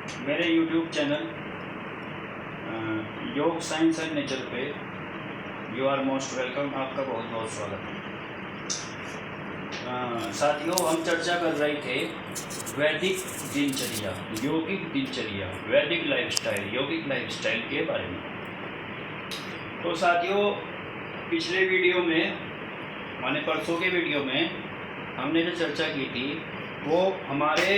मेरे YouTube channel योग science and nature पे यू आर मोस्ट वेलकम। आपका बहुत बहुत स्वागत है। साथियों, हम चर्चा कर रहे थे वैदिक दिनचर्या, यौगिक दिनचर्या, वैदिक लाइफस्टाइल, यौगिक लाइफस्टाइल के बारे में। तो साथियों, पिछले वीडियो में माने परसों के वीडियो में हमने जो चर्चा की थी वो हमारे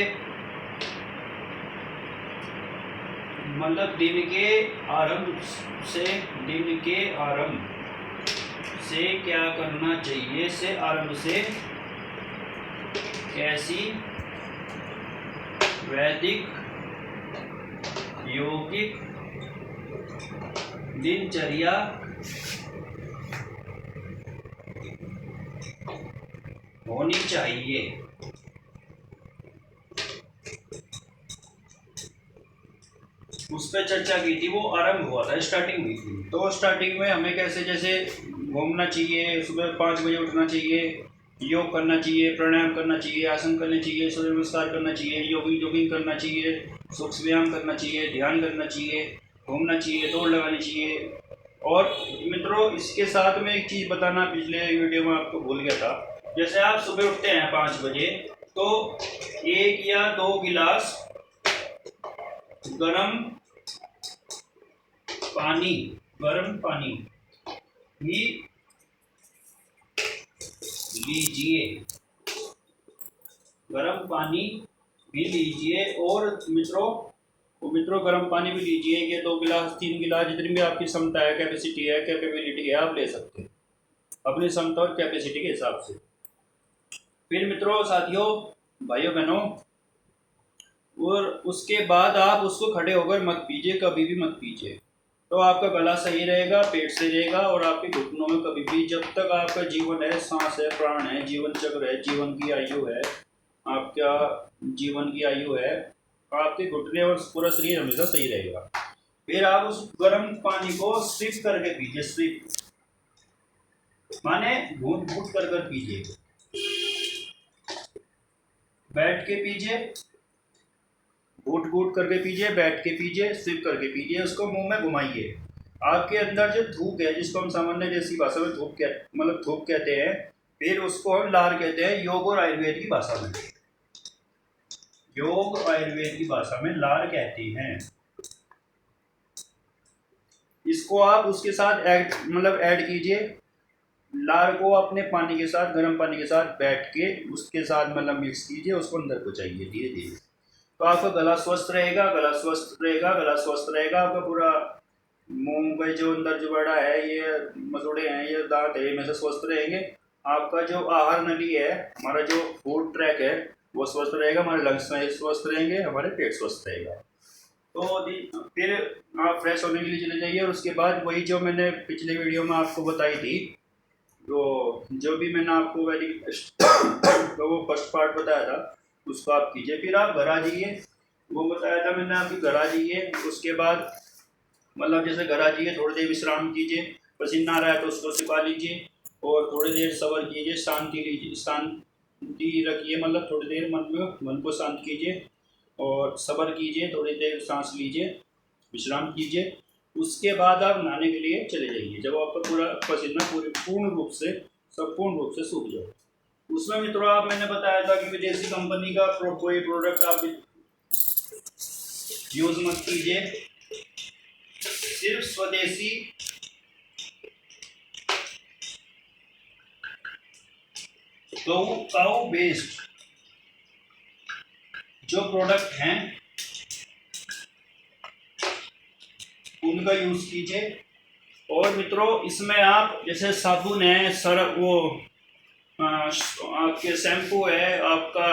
मतलब दिन के आरंभ से क्या करना चाहिए से आरंभ से कैसी वैदिक यौगिक दिनचर्या होनी चाहिए, उस पर चर्चा की थी। वो आरंभ हुआ था, स्टार्टिंग हुई थी। तो स्टार्टिंग में हमें कैसे जैसे घूमना चाहिए, सुबह 5 बजे उठना चाहिए, योग करना चाहिए, प्राणायाम करना चाहिए, आसन करने चाहिए, सूर्य नमस्कार करना चाहिए, जोगिंग करना चाहिए, सूक्ष्म व्यायाम करना चाहिए, ध्यान करना चाहिए, घूमना चाहिए, दौड़ लगानी चाहिए। और मित्रों, इसके साथ में एक चीज़ बताना पिछले वीडियो में आपको भूल गया था। जैसे आप सुबह उठते हैं 5 बजे तो 1 या 2 गिलास गर्म पानी भी लीजिए, गर्म पानी भी लीजिए। और मित्रों गर्म पानी भी लीजिए। ये 2 गिलास 3 गिलास जितनी भी आपकी क्षमता है, कैपेसिटी है, कैपेबिलिटी है, आप ले सकते हैं अपनी क्षमता और कैपेसिटी के हिसाब से। फिर मित्रों, साथियों, भाइयों बहनों, और उसके बाद आप उसको खड़े होकर मत पीजिए, कभी भी मत पीजिए। तो आपका गला सही रहेगा, पेट सही रहेगा, और आपके घुटनों में कभी भी, जब तक आपका जीवन है, सांस है, प्राण है, जीवन चक्र है, जीवन की आयु है, आपका जीवन की आयु है, आपके घुटने और पूरा शरीर हमेशा सही रहेगा। फिर आप उस गर्म पानी को सिप करके पीजिए। सिप माने घूंट घूंट कर पीजिए, बैठ के पीजिए, घूट घूट करके पीजिए, बैठ के पीजिए, सिप करके पीजिए। उसको मुंह में घुमाइए। आपके अंदर जो थूक है, जिसको हम सामान्य देसी भाषा में थूक कहते हैं, फिर उसको हम लार कहते हैं योग और आयुर्वेद की भाषा में। योग आयुर्वेद की भाषा में लार कहते हैं। इसको आप उसके साथ ऐड कीजिए। लार को अपने पानी के साथ, गर्म पानी के साथ बैठ के उसके साथ मिक्स कीजिए, उसको अंदर पहुंचाइए धीरे धीरे। तो आपका गला स्वस्थ रहेगा, गला स्वस्थ रहेगा। आपका पूरा मुंह का जो अंदर जो बड़ा है, ये मसूड़े हैं, ये दांत है, हमेशा स्वस्थ रहेंगे। आपका जो आहार नली है, हमारा जो फूड ट्रैक है, वो स्वस्थ रहेगा। हमारे लंग्स स्वस्थ रहेंगे, हमारे पेट स्वस्थ रहेगा। तो फिर आप फ्रेश होने के लिए चले जाइए। और उसके बाद वही जो मैंने पिछले वीडियो में आपको बताई थी, तो जो भी मैंने आपको वैदिक तो वो फर्स्ट पार्ट बताया था, उसको आप कीजिए। फिर आप घर आ जाइए, वो बताया था मैंने आपकी, घर आ जाइए। उसके बाद जैसे घर आ जाइए, थोड़ी देर विश्राम कीजिए, पसीना आ रहा है तो उसको सिपा लीजिए, और थोड़ी देर सब्र कीजिए, शांति लीजिए, शांति रखिए, थोड़ी देर मन को शांत कीजिए और सब्र कीजिए, थोड़ी देर सांस लीजिए, विश्राम कीजिए। उसके बाद आप नहाने के लिए चले जाइए, जब आपका पूरा पसीना संपूर्ण रूप से सूख जाए। उसमें मित्रों, आप मैंने बताया था कि विदेशी कंपनी का कोई प्रोडक्ट आप यूज मत कीजिए, सिर्फ स्वदेशी काऊ बेस्ड जो प्रोडक्ट हैं उनका यूज कीजिए। और मित्रों, इसमें आप जैसे साबुन है, आपके शैम्पू है, आपका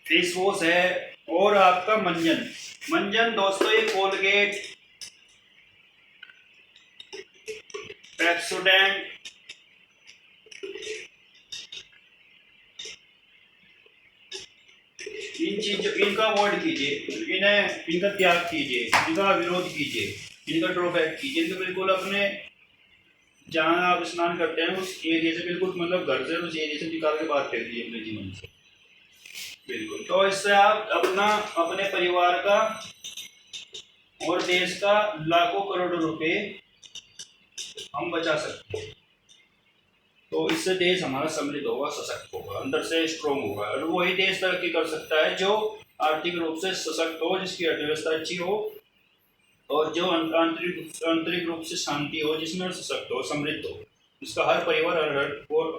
फेस वॉश है, और आपका मंजन दोस्तों, ये कोलगेट, पेप्सोडेंट, इनका अवॉइड कीजिए, इनका त्याग कीजिए, इनका विरोध कीजिए, इनका ड्रॉबैक कीजिए। इनको बिल्कुल अपने जहाँ आप स्नान करते हैं उस एरिया से बिल्कुल घर से उस एरिया से निकाल के बाहर फेंक दीजिए अपने जीवन से। बिल्कुल। तो इससे आप अपने परिवार का और देश का लाखों करोड़ों रुपए हम बचा सकते हैं। तो इससे देश हमारा समृद्ध होगा, सशक्त होगा, अंदर से स्ट्रोंग होगा, और वही देश तरक्की कर सकता है जो आर्थिक रूप से सशक्त हो, जिसकी अर्थव्यवस्था अच्छी हो, और जो आंतरिक रूप से शांति हो, जिसमें सशक्त हो, समृद्ध हो, जिसका हर परिवार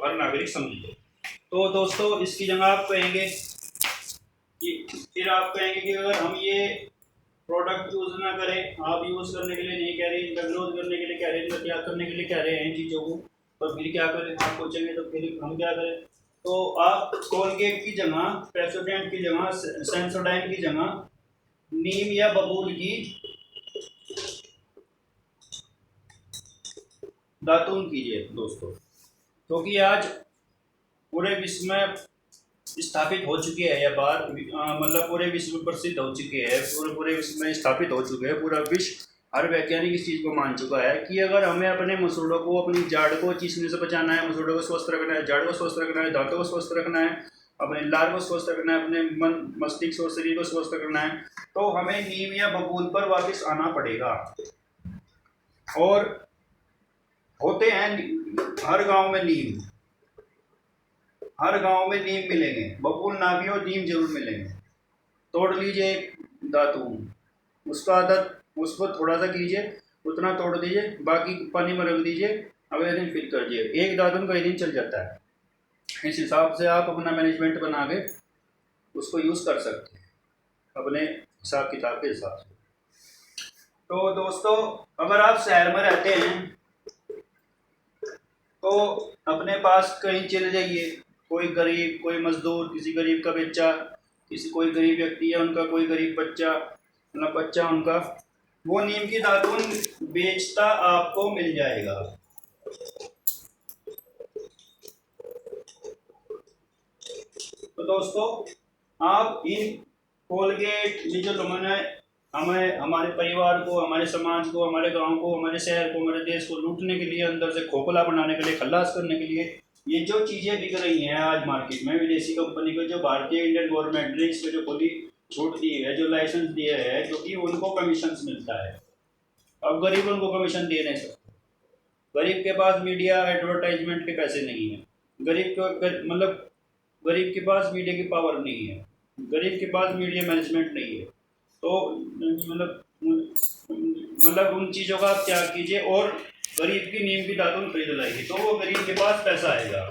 हर नागरिक समृद्ध हो। तो दोस्तों इसकी जगह आप कहेंगे फिर आप कहेंगे कि अगर हम ये प्रोडक्ट यूज ना करें, आप यूज करने के लिए नहीं कह रहे, इनका विरोध करने के लिए कह रहे हैं, इनका त्याग करने के लिए कह रहे हैं इन चीज़ों को, तो फिर क्या करें? आप पूछेंगे तो फिर हम क्या करें? तो आप कोलगेट की जगह, पेप्सोडेंट की जगह, सेंसोडाइन की जगह नीम या बबूल की दातून कीजिए दोस्तों, क्योंकि आज पूरे विश्व में स्थापित हो चुकी है यह बात, मतलब पूरे विश्व में प्रसिद्ध हो चुकी है, पूरे विश्व में स्थापित हो चुके हैं। पूरा विश्व, हर वैज्ञानिक इस चीज़ को मान चुका है कि अगर हमें अपने मसूड़ों को, अपनी जाड़ को चीसने से बचाना है, मसूड़ों को स्वस्थ रखना है, जाड़ को स्वस्थ रखना है, दांतों को स्वस्थ रखना है, अपने लार को स्वस्थ रखना है, अपने मन, मस्तिष्क और शरीर को स्वस्थ रखना है, तो हमें नीम या बबूल पर वापस आना पड़ेगा। और होते हैं हर गाँव में नीम, हर गांव में नीम मिलेंगे, बबूल ना भी हो नीम जरूर मिलेंगे। तोड़ लीजिए दातून, उसका आदत उस पर थोड़ा सा कीजिए, उतना तोड़ दीजिए, बाकी पानी में रख दीजिए, अगले दिन फिर करिए। एक दातून कई दिन चल जाता है। इस हिसाब से आप अपना मैनेजमेंट बना के उसको यूज़ कर सकते हैं अपने हिसाब किताब के हिसाब से। तो दोस्तों अगर आप शहर में रहते हैं तो अपने पास कहीं चले जाइए, कोई गरीब, कोई मजदूर, किसी गरीब का बच्चा, कोई गरीब व्यक्ति है उनका कोई गरीब बच्चा, मतलब बच्चा उनका, वो नीम की दातून बेचता आपको मिल जाएगा। तो दोस्तों आप इन कोलगेट, ये जो लोगों ने हमें, हमारे परिवार को, हमारे समाज को, हमारे गांव को, हमारे शहर को, हमारे देश को लूटने के लिए, अंदर से खोखला बनाने के लिए, खल्लास करने के लिए ये जो चीज़ें बिक रही हैं आज मार्केट में, विदेशी कंपनी को, जो भारतीय इंडियन गवर्नमेंट ने इसको जो खुली छूट दी है, जो लाइसेंस दिया है, क्योंकि उनको कमीशन मिलता है। अब गरीब उनको कमीशन दे नहीं सकते। गरीब के पास मीडिया एडवर्टाइजमेंट के पैसे नहीं है, गरीब को मतलब गरीब के पास मीडिया की पावर नहीं है, गरीब के पास मीडिया मैनेजमेंट नहीं है। तो मतलब उन चीज़ों का आप त्याग कीजिए और गरीब की नीम की दातून खरीद लाइए, तो वो गरीब के पास पैसा आएगा।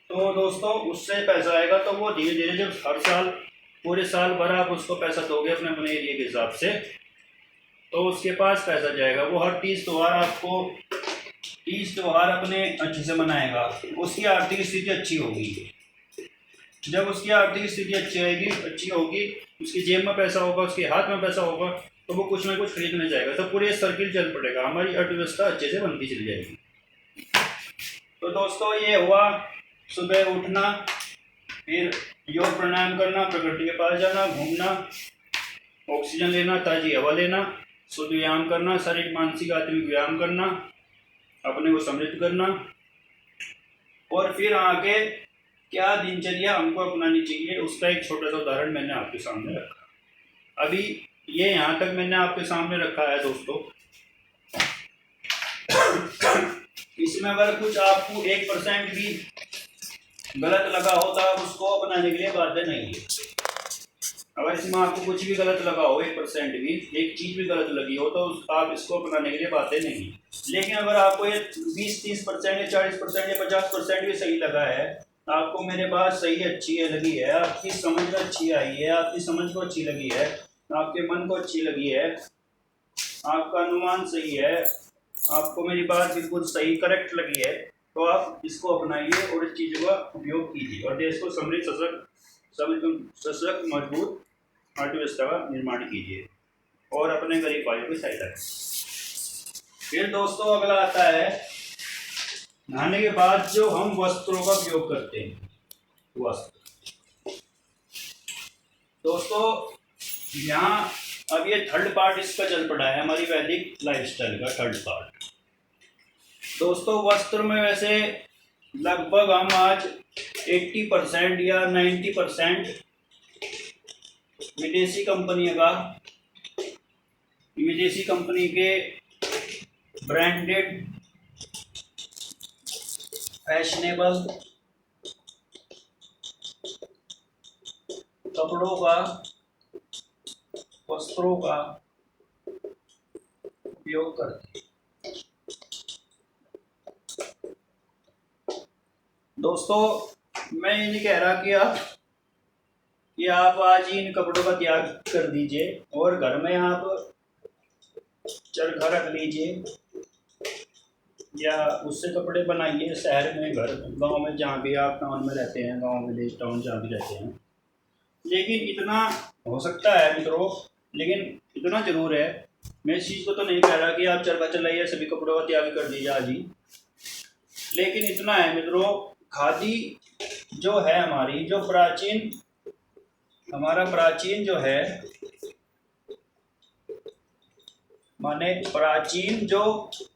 तो दोस्तों उससे पैसा आएगा तो वो धीरे धीरे, जब हर साल, पूरे साल भर आप उसको पैसा दोगे अपने अपने एरिया के हिसाब से, तो उसके पास पैसा जाएगा। वो हर 30 त्यौहार आपको, 30 त्यौहार अपने अच्छे से मनाएगा, उसकी आर्थिक स्थिति अच्छी होगी। जब उसकी आर्थिक स्थिति अच्छी होगी, उसकी जेब में पैसा होगा, उसके हाथ में पैसा होगा, तो वो कुछ ना कुछ खरीदने जाएगा, तो पूरे सर्किल चल पड़ेगा, हमारी अर्थव्यवस्था अच्छे से बनती चली जाएगी। तो दोस्तों ये हुआ सुबह उठना, फिर योग प्राणायाम करना, प्रकृति के पास जाना, घूमना, ऑक्सीजन लेना, ताज़ी हवा लेना, शुद्ध व्यायाम करना, शारीरिक मानसिक आत्मिक व्यायाम करना, अपने को समृद्ध करना, और फिर आगे क्या दिनचर्या हमको अपनानी चाहिए उसका एक छोटा सा उदाहरण मैंने आपके सामने रखा। अभी ये यहाँ तक मैंने आपके सामने रखा है दोस्तों। इसमें अगर कुछ आपको 1% भी गलत लगा हो तो आप उसको अपनाने के लिए बाध्य नहीं है। अगर इसमें आपको कुछ भी गलत लगा हो, 1% भी, एक चीज़ भी गलत लगी हो, तो आप इसको अपनाने के लिए बाध्य नहीं। लेकिन अगर आपको ये 20-30% या 40% या 50% भी सही लगा है, आपको मेरे बात सही अच्छी है लगी है, आपकी समझ में अच्छी आई है, आपकी समझ को अच्छी लगी है, आपके मन को अच्छी लगी है, आपका अनुमान सही है, आपको मेरी बात बिल्कुल सही करेक्ट लगी है, तो आप इसको अपनाइए और इस चीज़ों का उपयोग कीजिए और देश को समृद्ध, सशक्त, मजबूत अर्थव्यवस्था का निर्माण कीजिए और अपने गरीब भाइयों की सहायता कीजिए। फिर दोस्तों अगला आता है नहाने के बाद जो हम वस्त्रों का उपयोग करते हैं, वस्त्र। दोस्तों यहाँ अब ये थर्ड पार्ट इसका चल पड़ा है, हमारी वैदिक लाइफस्टाइल का थर्ड पार्ट। दोस्तों वस्त्र में वैसे लगभग हम आज 80% या 90% विदेशी कंपनी के ब्रांडेड फैशनेबल कपड़ों का, वस्त्रों का उपयोग करते हैं। दोस्तों, मैं ये नहीं कह रहा कि आप आज ही इन कपड़ों का त्याग कर दीजिए और घर में आप चरखा रख लीजिए या उससे कपड़े बनाइए। शहर में, घर, गांव में, जहाँ भी आप टाउन में रहते हैं, गांव विलेज टाउन जहाँ भी रहते हैं, लेकिन इतना हो सकता है मित्रों, लेकिन इतना जरूर है, मैं इस चीज़ को तो नहीं कह रहा कि आप चरखा चलाइए, सभी कपड़ों का त्याग कर दीजिए आज ही, लेकिन इतना है मित्रों, खादी जो है हमारी, जो प्राचीन जो है, माने प्राचीन जो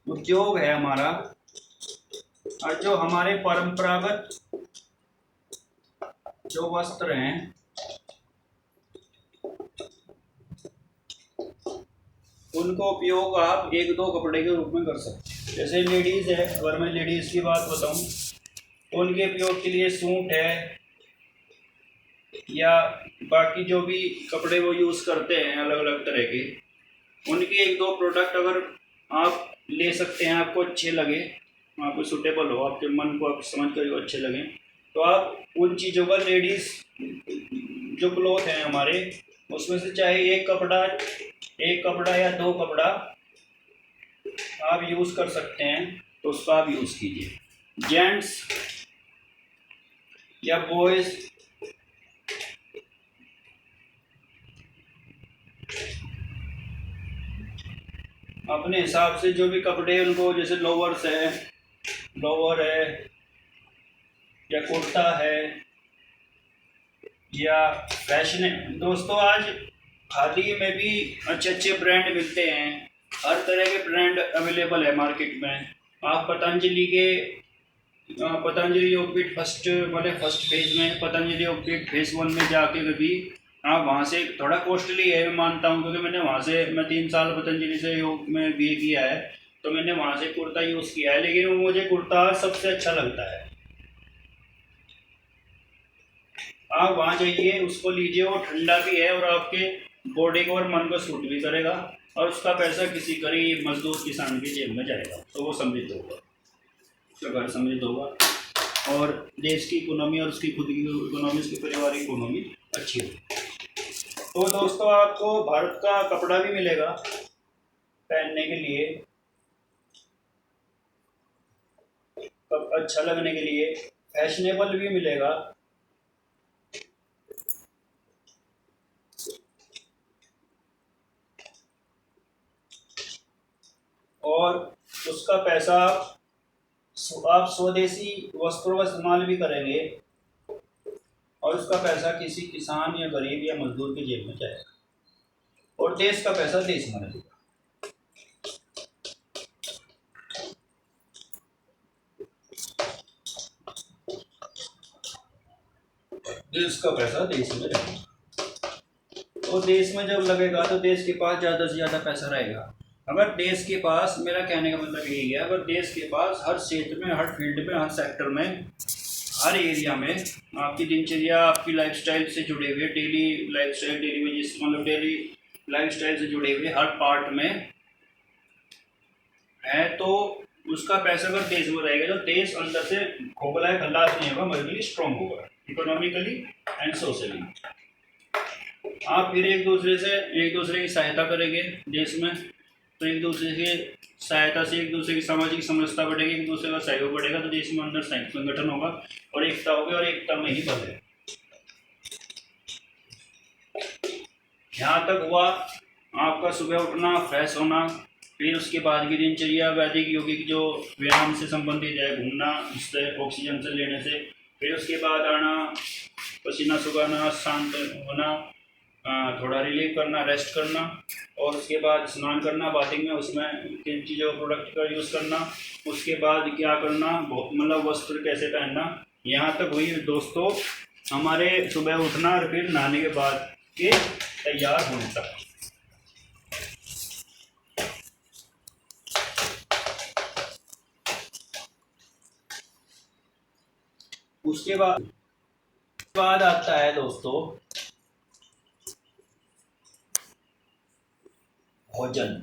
उद्योग है हमारा, और जो हमारे परंपरागत जो वस्त्र हैं, उनको उपयोग आप एक दो कपड़े के रूप में कर सकते हैं। जैसे लेडीज़ है, अगर मैं लेडीज़ की बात बताऊं तो उनके उपयोग के लिए सूट है या बाकी जो भी कपड़े वो यूज़ करते हैं अलग अलग तरह के, उनके एक दो प्रोडक्ट अगर आप ले सकते हैं, आपको अच्छे लगे, आपको सूटेबल हो, आपके मन को आप समझ कर अच्छे लगें, तो आप उन चीज़ों का, लेडीज़ जो क्लॉथ हैं हमारे, उसमें से चाहे एक कपड़ा या दो कपड़ा आप यूज़ कर सकते हैं, तो उसका आप यूज़ कीजिए। जेंट्स या बॉयज़ अपने हिसाब से जो भी कपड़े उनको, जैसे लोवर है या कुर्ता है या फैशन। दोस्तों, आज खादी में भी अच्छे अच्छे ब्रांड मिलते हैं, हर तरह के ब्रांड अवेलेबल है मार्केट में। आप पतंजलि योगपीठ फर्स्ट पेज में, पतंजलि योगपीठ फेज 1 में जाके कभी आप वहाँ से, थोड़ा कॉस्टली है मैं मानता हूँ, क्योंकि मैं 3 साल पतंजलि से योग में भी किया है, तो मैंने वहाँ से कुर्ता यूज़ किया है, लेकिन वो मुझे कुर्ता सबसे अच्छा लगता है। आप वहाँ जाइए, उसको लीजिए, वो ठंडा भी है और आपके बॉडी को और मन को सूट भी करेगा, और उसका पैसा किसी गरीब मजदूर किसान की जेब में जाएगा, तो वो समृद्ध होगा, उसका घर समृद्ध होगा और देश की इकोनॉमी और उसकी खुद की इकोनॉमी, उसकी परिवार की इकोनॉमी अच्छी होगी। तो दोस्तों, आपको भारत का कपड़ा भी मिलेगा पहनने के लिए, अच्छा लगने के लिए, फैशनेबल भी मिलेगा, और उसका पैसा आप स्वदेशी वस्त्रों का इस्तेमाल भी करेंगे और उसका पैसा किसी किसान या गरीब या मजदूर की जेब में जाएगा और देश का पैसा देश में रहेगा। देश का पैसा देश में रहेगा, तो देश में जब लगेगा तो देश के पास ज़्यादा से ज़्यादा पैसा रहेगा। अगर देश के पास, मेरा कहने का मतलब यही है, अगर देश के पास हर क्षेत्र में, हर फील्ड में, हर सेक्टर में, हर एरिया में आपकी दिनचर्या, आपकी लाइफस्टाइल से जुड़े हुए, डेली लाइफस्टाइल, डेली लाइफस्टाइल से जुड़े हुए हर पार्ट में है, तो उसका पैसा अगर देश में रहेगा, तो देश अंदर से खोखला है, खल्लास नहीं होगा, मजबूती स्ट्रॉन्ग होगा, इकोनॉमिकली एंड सोशली। आप फिर एक दूसरे की सहायता करेंगे देश में, तो एक दूसरे की सहायता से एक दूसरे की सामाजिक समरसता बढ़ेगी, एक दूसरे का सहयोग बढ़ेगा, तो देश में अंदर संगठन होगा और एकता होगी, और एकता में ही बल है। यहाँ तक हुआ आपका सुबह उठना, फ्रेश होना, फिर उसके बाद की दिनचर्या वैदिक योगिक जो व्यायाम से संबंधित है, घूमना, उससे ऑक्सीजन से लेने से, फिर उसके बाद आना, पसीना सुखाना, शांत होना, थोड़ा रिलीव करना, रेस्ट करना, और उसके बाद स्नान करना बाथिंग में, उसमें किन चीज़ों प्रोडक्ट का यूज़ करना, उसके बाद क्या करना, मतलब वस्त्र कैसे पहनना, यहाँ तक हुई दोस्तों हमारे सुबह उठना और फिर नहाने के बाद के तैयार होने तक। उसके बाद आता है दोस्तों भोजन।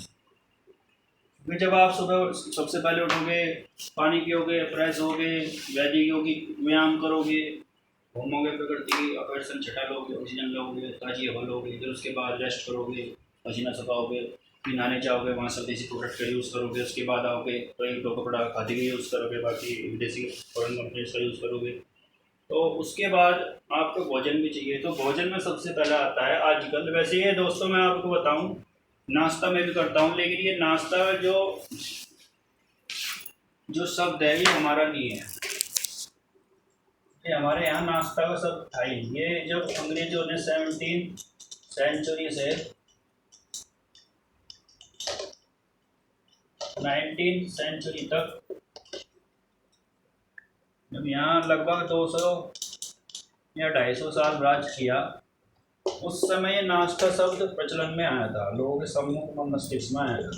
फिर जब आप सुबह सबसे पहले उठोगे, पानी पियोगे, फ्रेश होगे, व्यायाम करोगे, घूमोगे, प्रकृति की आकर्षण छटा लोगे, ऑक्सीजन लोगे, ताजी हवा लोगे, फिर उसके बाद रेस्ट करोगे, पसीना सुखाओगे, फिर नहाने जाओगे, वहाँ स्वदेशी प्रोडक्ट का यूज़ करोगे, उसके बाद आओगे तो एक दो कपड़ा खादी का यूज़ करोगे, बाकी विदेशी फॉरेन कंपनीज का यूज़ करोगे। तो उसके बाद आपको भोजन भी चाहिए। तो भोजन में सबसे पहला आता है आजकल, वैसे ये दोस्तों मैं आपको बताऊं नाश्ता मैं भी करता हूं, लेकिन ये नाश्ता जो शब्द है ये हमारा नहीं है, ये हमारे यहाँ नाश्ता का शब्द था ही। ये जब अंग्रेजों ने 17वीं सेंचुरी से 19वीं सेंचुरी तक, जब यहाँ लगभग 200 या 250 साल राज किया, उस समय ये नाश्ता शब्द प्रचलन में आया था, लोगों के सम्मुख में मस्तिष्क में आया था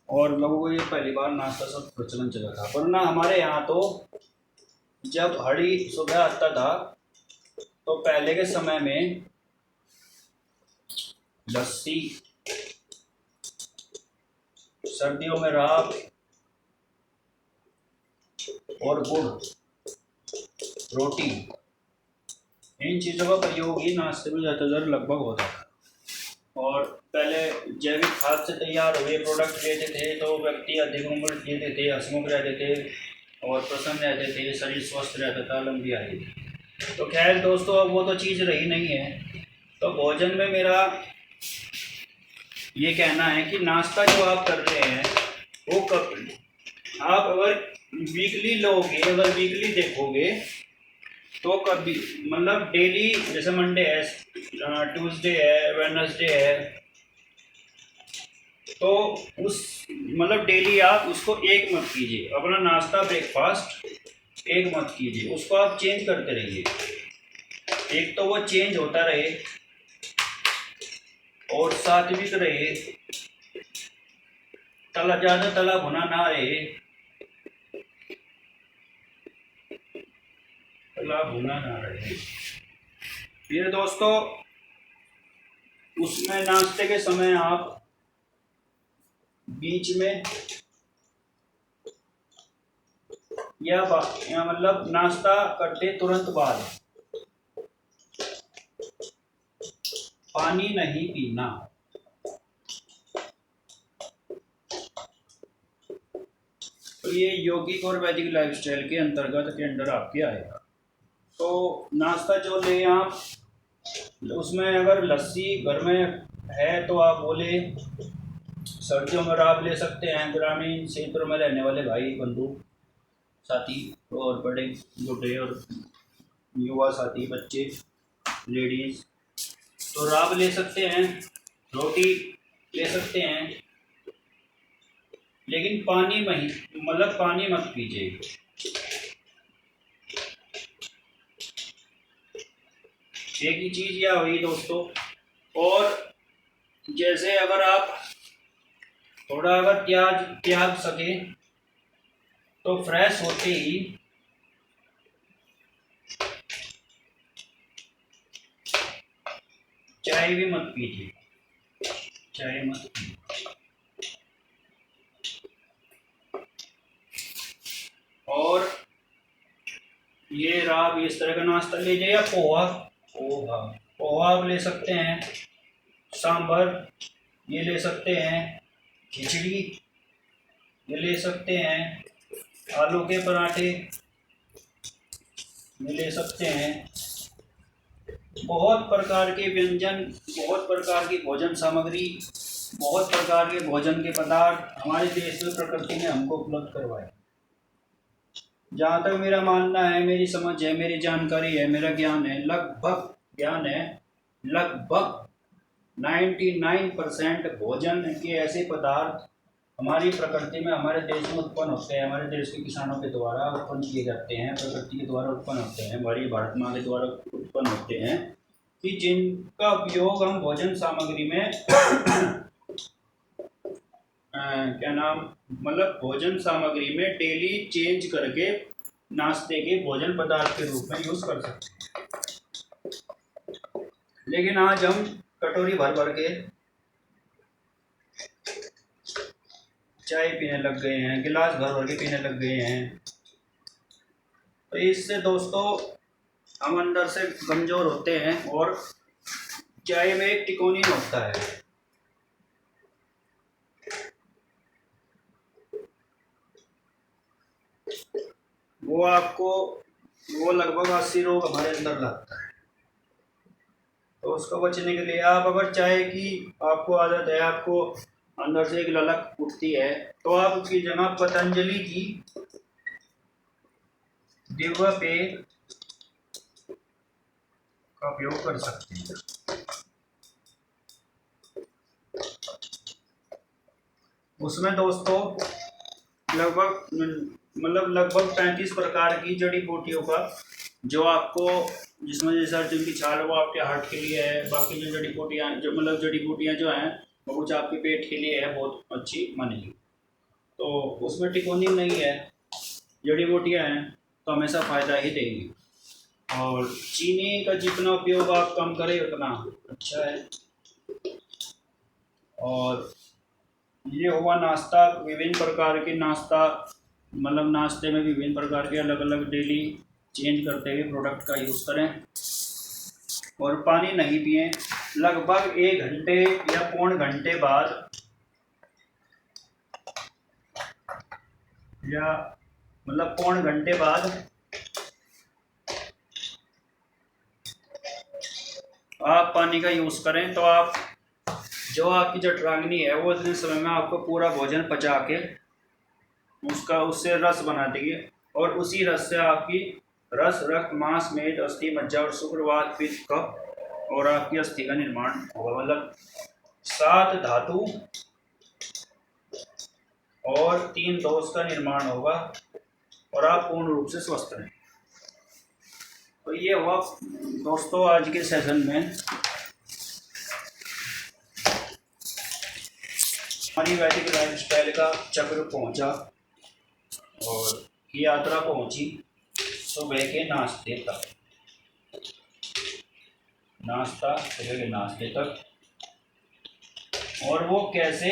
और लोगों को ये पहली बार नाश्ता शब्द प्रचलन चला था। वरना हमारे यहाँ तो जब हड़ी सुबह आता था तो पहले के समय में लस्सी, सर्दियों में राब और गुड़ रोटी, इन चीज़ों का प्रयोग ही नाश्ते में ज़्यादातर लगभग होता था। और पहले जैविक खाद से तैयार हुए प्रोडक्ट लेते थे तो व्यक्ति अधिक उम्र जीते थे, हंसमुख रहते थे और प्रसन्न रहते थे, शरीर स्वस्थ रहता था, लंबी आयु थी। तो खैर दोस्तों अब वो तो चीज़ रही नहीं है। तो भोजन में मेरा ये कहना है कि नाश्ता जो आप कर रहे हैं वो कब आप अगर वीकली लोगे, अगर वीकली देखोगे तो कभी मतलब डेली, जैसे मंडे है, ट्यूसडे है, वेडनेसडे है, तो उस मतलब डेली आप उसको एक मत कीजिए, अपना नाश्ता ब्रेकफास्ट एक मत कीजिए, उसको आप चेंज करते रहिए। एक तो वो चेंज होता रहे और सात्विक रहे, ज़्यादा तला भुना ना रहे, तला भुना ना रहे। फिर दोस्तों उसमें नाश्ते के समय आप बीच में या मतलब नाश्ता करते तुरंत बाद पानी नहीं पीना। तो ये यौगिक और वैदिक लाइफस्टाइल के अंतर्गत के अंडर आपके आएगा। तो नाश्ता जो ले आप, उसमें अगर लस्सी घर में है तो आप बोले, सर्दियों में आप ले सकते हैं, ग्रामीण क्षेत्रों में रहने वाले भाई बंधु साथी और बड़े बूढ़े और युवा साथी, बच्चे, लेडीज़, तो राब ले सकते हैं, रोटी ले सकते हैं, लेकिन पानी नहीं, मतलब पानी मत पीजिए। एक ही चीज़ यह हुई दोस्तों। और जैसे अगर आप थोड़ा अगर त्याग सके तो फ्रेश होते ही चाय भी मत पीजिए, चाय मत पीजिए। और ये राब इस तरह का नाश्ता लीजिए, या पोहा पोहा पोहा आप ले सकते हैं, सांभर ये ले सकते हैं, खिचड़ी ये ले सकते हैं, आलू के पराठे ये ले सकते हैं। बहुत प्रकार के व्यंजन, बहुत प्रकार की भोजन सामग्री, बहुत प्रकार के भोजन के पदार्थ हमारे देश में प्रकृति ने हमको उपलब्ध करवाए। जहाँ तक मेरा मानना है, मेरी समझ है, मेरी जानकारी है, मेरा ज्ञान है, लगभग 99% भोजन के ऐसे पदार्थ हमारी प्रकृति में, हमारे देश में उत्पन्न होते हैं, हमारे देश के किसानों के द्वारा उत्पन्न किए जाते हैं, प्रकृति के द्वारा उत्पन्न होते हैं, हमारी भारत माँ के द्वारा उत्पन्न होते हैं, कि जिनका उपयोग हम भोजन सामग्री में क्या नाम, मतलब भोजन सामग्री में डेली चेंज करके नाश्ते के भोजन पदार्थ के रूप में यूज कर सकते हैं। लेकिन आज हम कटोरी भर भर के चाय पीने लग गए हैं, गिलास भर भर के पीने लग गए हैं। तो इससे दोस्तों हम अंदर से कमजोर होते हैं और चाय में एक टिकोनिन होता है, वो आपको, वो लगभग 80 रोग हमारे अंदर लगता है। तो उसको बचने के लिए आप, अगर चाय की आपको आदत है, आपको अंदर से एक ललक उठती है, तो आप उसकी जगह पतंजलि की दिव्य पेय का उपयोग कर सकते हैं। उसमें दोस्तों लगभग 35 प्रकार की जड़ी बूटियों का, जो आपको, जिसमें जैसे अर्जुन की छाल वो आपके हार्ट के लिए है, बाकी जो जड़ी बूटियाँ, जो मतलब जड़ी बूटियाँ जो हैं वो कुछ आपके पेट के लिए है, बहुत अच्छी मानेगी। तो उसमें टिकोनिन नहीं है, जड़ी बूटियाँ हैं, तो हमेशा फ़ायदा ही देंगी। और चीनी का जितना उपयोग आप कम करें उतना अच्छा है। और ये हुआ नाश्ता, विभिन्न प्रकार के नाश्ता, मतलब नाश्ते में विभिन्न प्रकार के अलग अलग डेली चेंज करते हुए प्रोडक्ट का यूज़ करें। और पानी नहीं पिएं, लगभग 1 घंटे या पौन घंटे बाद, या मतलब पौन घंटे बाद आप पानी का यूज़ करें, तो आप, जो आपकी जठराग्नि है वो इतने समय में आपको पूरा भोजन पचा के उसका, उससे रस बना देगी, और उसी रस से आपकी रस, रक्त, मांस, मेद, अस्थि, मज्जा और शुक्रवात, पित्त, कफ और आपकी अस्थि का निर्माण होगा। मतलब 7 धातु और 3 दोष का निर्माण होगा और आप पूर्ण रूप से स्वस्थ रहें। तो ये हुआ दोस्तों आज के सेशन में हमारी वैदिक लाइफस्टाइल का चक्र पहुंचा और यात्रा पहुंची सुबह के नाश्ते तक, नाश्ता सुबह के नाश्ते तक। और वो कैसे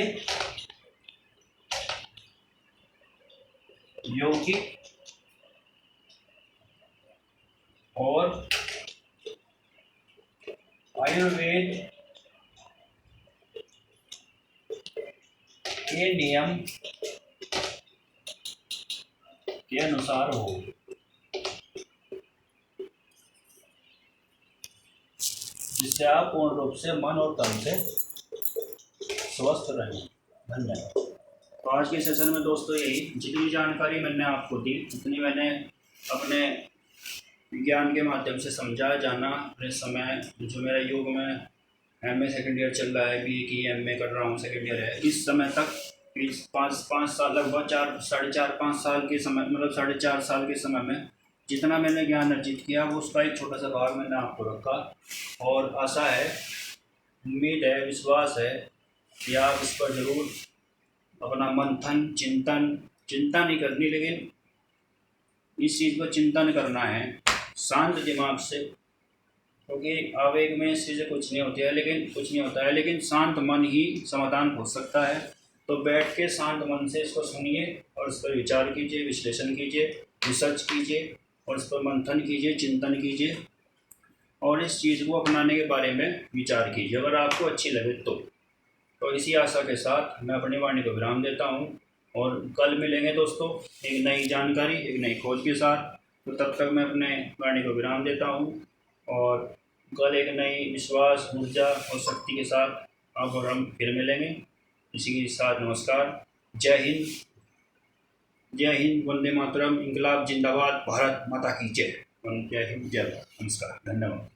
यौगिक और आयुर्वेद के नियम के अनुसार हो, जिससे आप पूर्ण रूप से मन और तन से स्वस्थ रहें। धन्यवाद। तो आज के सेशन में दोस्तों यही, जितनी जानकारी मैंने आपको दी उतनी मैंने अपने विज्ञान के माध्यम से समझा, जाना। अपने समय, जो मेरा योग में MA सेकेंड ईयर चल रहा है, BA की MA कर रहा हूँ, सेकेंड ईयर है, इस समय तक, इस 5 साल, लगभग 4-5 साल के समय, मतलब 4.5 साल के समय में जितना मैंने ज्ञान अर्जित किया वो उसका एक छोटा सा भाग मैंने आपको रखा। और आशा है, उम्मीद है, विश्वास है कि आप इस पर ज़रूर अपना मंथन, चिंता नहीं करनी, लेकिन इस चीज़ पर चिंतन करना है शांत दिमाग से, क्योंकि आवेग में इस चीज़ें कुछ नहीं होता है, लेकिन शांत मन ही समाधान हो सकता है। तो बैठ के शांत मन से इसको सुनिए और इस पर विचार कीजिए, विश्लेषण कीजिए, रिसर्च कीजिए और इस पर मंथन कीजिए, चिंतन कीजिए और इस चीज़ को अपनाने के बारे में विचार कीजिए, अगर आपको अच्छी लगे तो इसी आशा के साथ मैं अपनी वाणी को विराम देता हूँ और कल मिलेंगे दोस्तों एक नई जानकारी, एक नई खोज के साथ। तो तब तक मैं अपने वाणी को विराम देता हूँ और कल एक नई विश्वास, ऊर्जा और शक्ति के साथ अब और हम फिर मिलेंगे। इसी के साथ नमस्कार, जय हिंद, जय हिंद, वंदे मातरम, इंकलाब जिंदाबाद, भारत माता की जय। जय हिंद, जय भारत, नमस्कार, धन्यवाद।